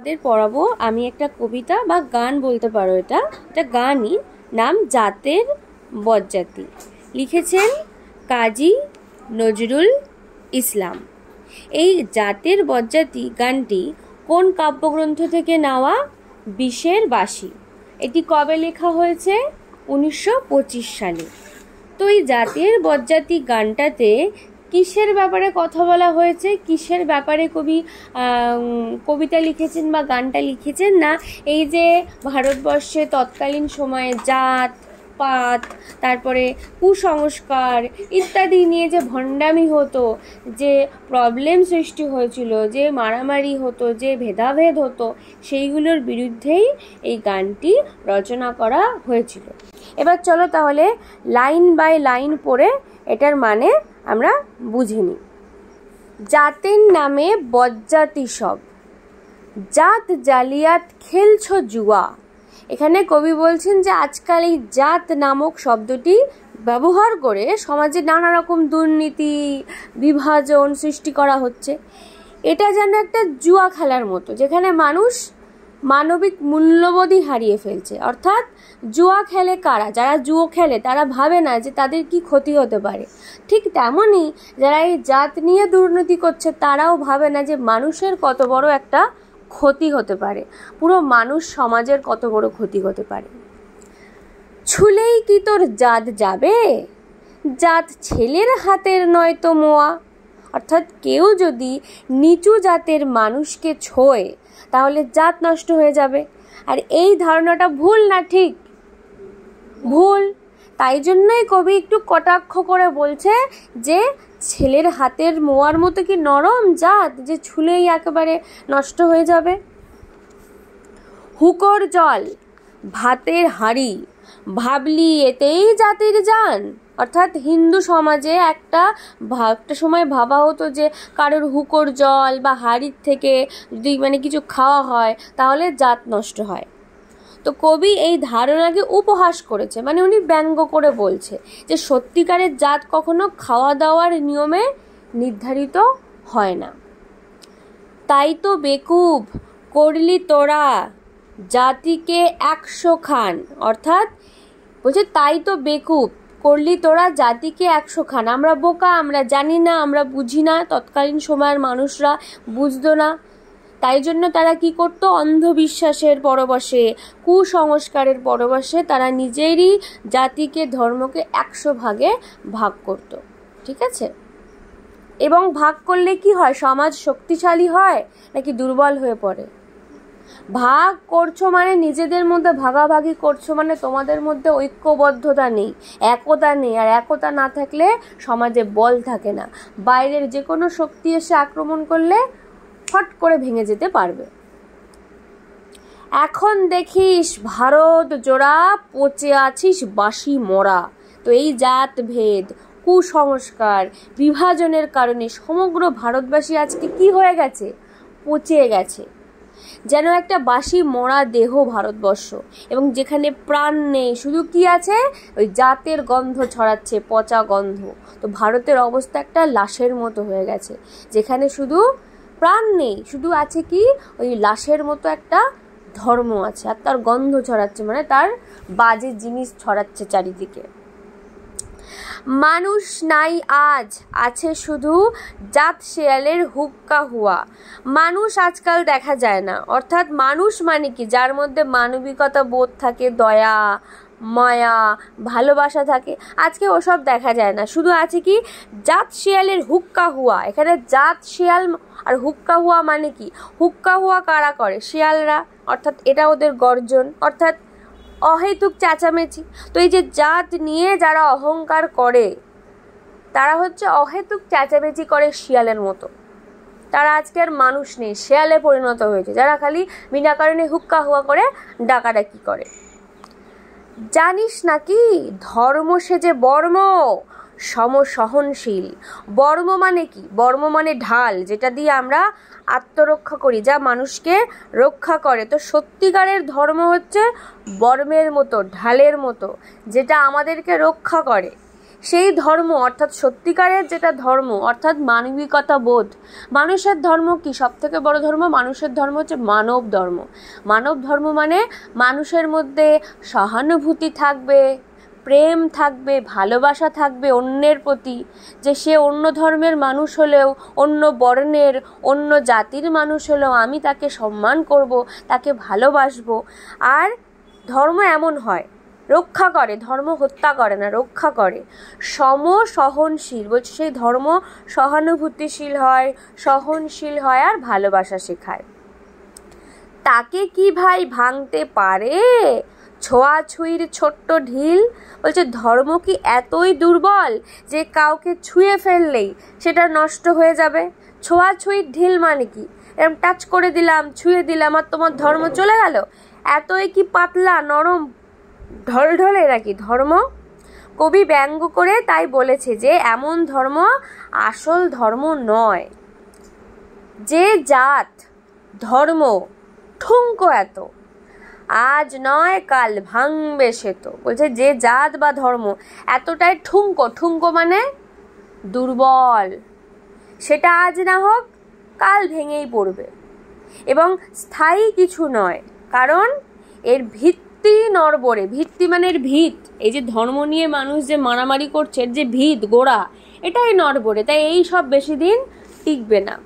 তোমাদের পড়াবো আমি একটা কবিতা বা গান বলতে পারো। এটা গানই, নাম জাতের বজ্জাতি। লিখেছেন কাজী নজরুল ইসলাম। এই জাতের বজ্জাতি গানটি কোন কাব্যগ্রন্থ থেকে নেওয়া? বিষের বাঁশি। এটি কবে লেখা হয়েছে? 1925 সালে। তো এই জাতের বজ্জাতি গানটাতে কিসের ব্যাপারে কথা বলা হয়েছে? কিসের ব্যাপারে কবি কবিতা লিখেছেন বা গানটা লিখেছেন? না, এই যে ভারতবর্ষে তৎকালীন সময়ে জাত পাত, তারপরে কুসংস্কার ইত্যাদি নিয়ে যে ভণ্ডামি হতো, যে প্রবলেম সৃষ্টি হয়েছিল, যে মারামারি হতো, যে ভেদাভেদ হতো, সেইগুলোর বিরুদ্ধেই এই গানটি রচনা করা হয়েছিল। এবার চলো তাহলে লাইন বাই লাইন পড়ে এটার মানে আমরা বুঝে নিই। জাতের নামে বজ্জাতি সব, জাত জালিয়াত খেলছ জুয়া। এখানে কবি বলছেন যে আজকাল এই জাত নামক শব্দটি ব্যবহার করে সমাজে নানা রকম দুর্নীতি বিভাজন সৃষ্টি করা হচ্ছে। এটা যেন একটা জুয়া খেলার মতো, যেখানে মানুষ মানবিক মূল্যবোধই হারিয়ে ফেলছে। অর্থাৎ জুয়া খেলে কারা? যারা জুয়ো খেলে তারা ভাবে না যে তাদের কি ক্ষতি হতে পারে। ঠিক তেমনই যারা এই জাত নিয়ে দুর্নীতি করছে তারাও ভাবে না যে মানুষের কত বড় একটা ক্ষতি হতে পারে, পুরো মানুষ সমাজের কত বড় ক্ষতি হতে পারে। ছুলেই কি তোর জাত যাবে? জাত ছেলের হাতের নয় তো মোয়া। অর্থাৎ কেউ যদি নিচু জাতের মানুষকে ছোঁয় তাহলে জাত নষ্ট হয়ে যাবে। আর এই ধারণাটা ভুল না ঠিক? ভুল। তাই জন্যই কবি একটু কটাক্ষ করে বলছে যে ছেলের হাতের মোয়ার মতো কি নরম জাত যে ছুলেই একেবারে নষ্ট হয়ে যাবে। হুকোর জল ভাতের হাঁড়ি, ভাবলি এতেই জাতির জান। অর্থাৎ হিন্দু সমাজে একটা সময় ভাবা হতো যে কারোর হুকোর জল বা হাঁড়ির থেকে যদি কিছু খাওয়া হয় তাহলে জাত নষ্ট হয়। তো কবি এই ধারণাকে উপহাস করেছে, উনি ব্যঙ্গ করে বলছে যে সত্যিকারের জাত কখনো খাওয়া দাওয়ার নিয়মে নির্ধারিত হয় না। তাই তো বেকুব করলি তোরা জাতিকে 100 খান। অর্থাৎ বলছে তাই তো বেকুব করলি তোরা জাতিকে 100 খান। আমরা বোকা, আমরা জানি না, আমরা বুঝি না। তৎকালীন সময়ের মানুষরা বুঝতো না, তাই জন্য তারা কি করতো? অন্ধবিশ্বাসের পরবশে, কুসংস্কারের পরবশে তারা নিজেরই জাতিকে, ধর্মকে 100 ভাগে ভাগ করত। ঠিক আছে? এবং ভাগ করলে কি হয়? সমাজ শক্তিশালী হয় নাকি দুর্বল হয়ে পড়ে? ভাগ করছো মানে নিজেদের মধ্যে ভাগাভাগি করছো মানে তোমাদের মধ্যে ঐক্যবদ্ধতা নেই, একতা নেই। আর একতা না থাকলে সমাজে বল থাকে না। বাইরের যে কোনো শক্তি এসে আক্রমণ করলে ফট করে ভেঙে যেতে পারবে। এখন দেখিস ভারত জোড়া পচে আছিস বাসি মোরা। তো এই জাত ভেদ, কুসংস্কার, বিভাজনের কারণে সমগ্র ভারতবাসী আজকে কি হয়ে গেছে? পচে গেছে। যেন একটা বাসি মরা দেহ ভারতবর্ষ, এবং যেখানে প্রাণ নেই, শুধু কি আছে? ওই জাতের গন্ধ ছড়াচ্ছে, পচা গন্ধ। তো ভারতের অবস্থা একটা লাশের মতো হয়ে গেছে, যেখানে শুধু প্রাণ নেই, শুধু আছে কি? ওই লাশের মতো একটা ধর্ম আছে, আর তার গন্ধ ছড়াচ্ছে, তার বাজে জিনিস ছড়াচ্ছে চারিদিকে। মানুষ নাই আজ, আছে শুধু জাত শেয়ালের হুক্কা হুয়া। মানুষ আজকাল দেখা যায় না। অর্থাৎ মানুষ মানে কি? যার মধ্যে মানবিকতা বোধ থাকে, দয়া মায়া ভালোবাসা থাকে, আজকে ওসব দেখা যায় না। শুধু আছে কি? জাত শেয়ালের হুক্কা হুয়া। এখানে জাত শেয়াল আর হুক্কা হুয়া মানে কি? হুক্কা হুয়া কারা করে? শেয়ালরা। অর্থাৎ এটা ওদের গর্জন, অর্থাৎ অহেতুক চেঁচামেচি। তো এই যে জাত নিয়ে যারা অহংকার করে তারা হচ্ছে অহেতুক চেঁচামেচি করে শিয়ালের মতো। তারা আজকে আর মানুষ নেই, শেয়ালে পরিণত হয়েছে, যারা খালি বিনা কারণে হুক্কা হুয়া করে ডাকাডাকি করে। জানিস নাকি ধর্ম সে যে বর্ম সমসহনশীল। বর্ম মানে কি? বর্ম মানে ঢাল, যেটা দিয়ে আমরা আত্মরক্ষা করি, যা মানুষকে রক্ষা করে। তো সত্যিকারের ধর্ম হচ্ছে বর্মের মতো, ঢালের মতো, যেটা আমাদেরকে রক্ষা করে। সেই ধর্ম অর্থাৎ সত্যিকারের যেটা ধর্ম অর্থাৎ মানবিকতা বোধ। মানুষের ধর্ম কি? সব থেকে বড় ধর্ম মানুষের ধর্ম হচ্ছে মানব ধর্ম। মানব ধর্ম মানে মানুষের মধ্যে সহানুভূতি থাকবে, প্রেম থাকবে, ভালোবাসা থাকবে অন্যের প্রতি, যে সে অন্য ধর্মের মানুষ হলেও, অন্য বর্ণের, অন্য জাতির মানুষ হলেও আমি তাকে সম্মান করব, তাকে ভালোবাসবো। আর ধর্ম এমন হয়, রক্ষা করে, ধর্ম হত্যা করে না, রক্ষা করে। সহনশীল, বলছে সেই ধর্ম সহানুভূতিশীল হয়, সহনশীল হয় আর ভালোবাসা শেখায়। তাকে কি ভাই ভাঙতে পারে ছোঁয়াছুঁয়ির ছোট্ট ঢিল? বলছে ধর্ম কি এতই দুর্বল যে কাউকে ছুঁয়ে ফেললেই সেটা নষ্ট হয়ে যাবে? ছোঁয়াছুঁয়ির ঢিল মানে কি? এরকম টাচ করে দিলাম, ছুঁয়ে দিলাম আর তোমার ধর্ম চলে গেল? এতই কি পাতলা নরম ঢলঢলে নাকি ধর্ম? কবি ব্যঙ্গ করে তাই বলেছে যে এমন ধর্ম আসল ধর্ম নয়। যে জাত ধর্ম ঠুনকো এত, আজ নয় কাল ভাঙবে সে তো। বলছে যে জাত বা ধর্ম এতটাই ঠুনকো, ঠুনকো মানে দুর্বল, সেটা আজ না হোক কাল ভেঙেই পড়বে এবং স্থায়ী কিছু নয়, কারণ এর ভিত্তি নড়বড়ে। ভিত্তি মানে এর ভিত, এই যে ধর্ম নিয়ে মানুষ যে মারামারি করছে এর যে ভিত গোড়া এটাই নড়বড়ে, তাই এই সব বেশি দিন টিকবে না।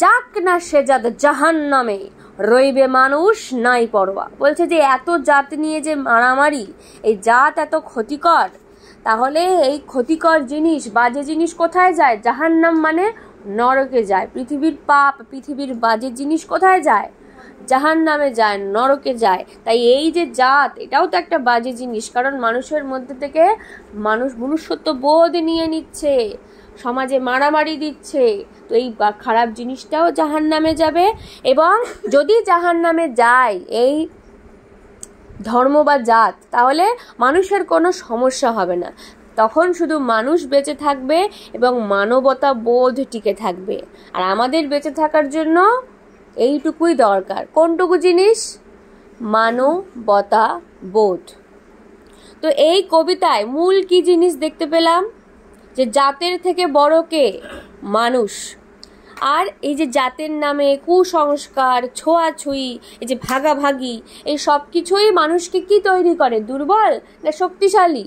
যাক না সে জাত জাহান্নামে, রইবে মানুষ নাই পরোয়া। বলছে যে এত জাত নিয়ে যে মারামারি, এই জাত এত ক্ষতিকর, তাহলে এই ক্ষতিকর জিনিস, বাজে জিনিস কোথায় যায়? জাহান্নাম মানে নরকে যায়। পৃথিবীর পাপ, পৃথিবীর বাজে জিনিস কোথায় যায়? জাহান্নামে যায়, নরকে যায়। তাই এই যে জাত, এটাও তো একটা বাজে জিনিস, কারণ মানুষের মধ্যে থেকে মানুষ মনুষ্যত্ব বোধ নিয়ে নিচ্ছে, সমাজে মারামারি দিচ্ছে। তো এই খারাপ জিনিসটাও জাহান্নামে যাবে। এবং যদি জাহান্নামে যায় এই ধর্ম বা জাত, তাহলে মানুষের কোনো সমস্যা হবে না, তখন শুধু মানুষ বেঁচে থাকবে এবং মানবতা বোধ টিকে থাকবে। আর আমাদের বেঁচে থাকার জন্য এইটুকুই দরকার। কোনটুকু জিনিস? মানবতা বোধ। তো এই কবিতায় মূল কি জিনিস দেখতে পেলাম? যে জাতের থেকে বড় কে? মানুষ। আর এই যে জাতের নামে কুসংস্কার, ছোঁয়াছুঁয়ি, এই যে ভাগাভাগি, এই সব কিছুই মানুষকে কি তৈরি করে? দুর্বল না শক্তিশালী?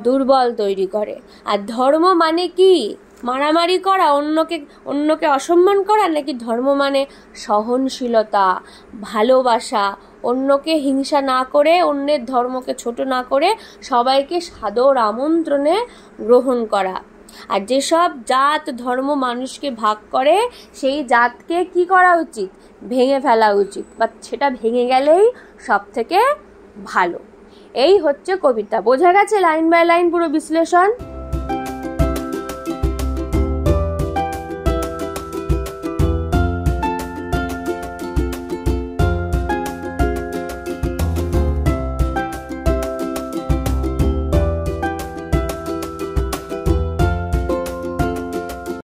দুর্বল তৈরি করে। আর ধর্ম মানে কি? মারামারি করা, অন্যকে অসম্মান করা? নাকি ধর্ম মানে সহনশীলতা, ভালোবাসা, অন্যকে হিংসা না করে, অন্যের ধর্মকে ছোট না করে সবাইকে সাদর আমন্ত্রণে গ্রহণ করা। আর যেসব জাত ধর্ম মানুষকে ভাগ করে সেই জাতকে কি করা উচিত? ভেঙে ফেলা উচিত, বা সেটা ভেঙে গেলেই সব থেকে ভালো। এই হচ্ছে কবিতা। বোঝা গেছে লাইন বাই লাইন পুরো বিশ্লেষণ?